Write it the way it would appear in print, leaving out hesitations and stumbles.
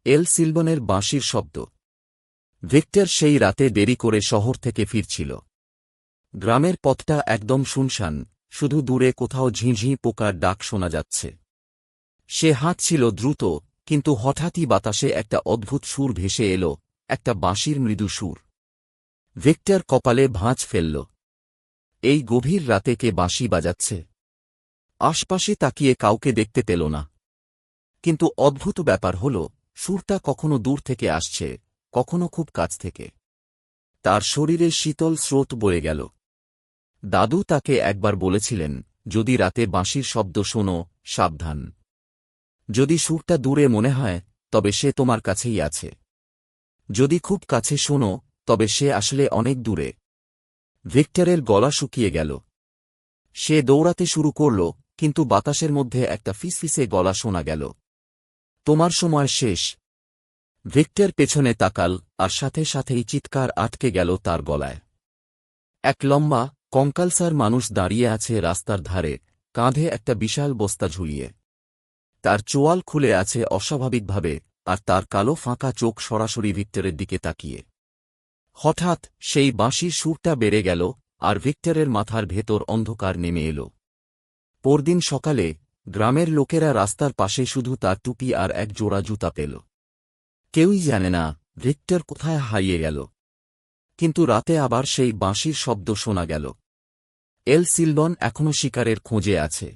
এল সিলবনের বাঁশির শব্দ। ভিক্টর সেই রাতে দেরি করে শহর থেকে ফিরছিল। গ্রামের পথটা একদম শুনশান, শুধু দূরে কোথাও ঝিঁঝি পোকার ডাক শোনা যাচ্ছে। সে হাঁটছিল দ্রুত, কিন্তু হঠাৎই বাতাসে একটা অদ্ভুত সুর ভেসে এল, একটা বাঁশির মৃদু সুর। ভিক্টর কপালে ভাঁজ ফেলল। এই গভীর রাতে কে বাঁশি বাজাচ্ছে? আশপাশে তাকিয়ে কাউকে দেখতে পেল না। কিন্তু অদ্ভুত ব্যাপার হল, সুরটা কখনো দূর থেকে আসছে, কখনো খুব কাছ থেকে। তার শরীরে শীতল স্রোত বয়ে গেল। দাদু তাকে একবার বলেছিলেন, যদি রাতে বাঁশির শব্দ শোনো, সাবধান। যদি সুরটা দূরে মনে হয়, তবে সে তোমার কাছেই আছে। যদি খুব কাছে শোনো, তবে সে আসলে অনেক দূরে। ভিক্টরের গলা শুকিয়ে গেল। সে দৌড়াতে শুরু করল, কিন্তু বাতাসের মধ্যে একটা ফিসফিসে গলা শোনা গেল। তোমার সময় শেষ। ভিক্টর পেছনে তাকাল, আর সাথে সাথেই চিৎকার আটকে গেল তার গলায়। এক লম্বা, কঙ্কালসার মানুষ দাঁড়িয়ে আছে রাস্তার ধারে, কাঁধে একটা বিশাল বস্তা ঝুলিয়ে। তার চোয়াল খুলে আছে অস্বাভাবিকভাবে, আর তার কালো ফাঁকা চোখ সরাসরি ভিক্টরের দিকে তাকিয়ে। হঠাৎ সেই বাঁশির সুরটা বেড়ে গেল, আর ভিক্টরের মাথার ভেতর অন্ধকার নেমে এল। পরদিন সকালে গ্রামের লোকেরা রাস্তার পাশে শুধু তার টুপি আর এক জোড়া জুতা পেল। কেউই জানে না ভিক্টর কোথায় হারিয়ে গেল। কিন্তু রাতে আবার সেই বাঁশির শব্দ শোনা গেল। এল সিলবন এখনও শিকারের খোঁজে আছে।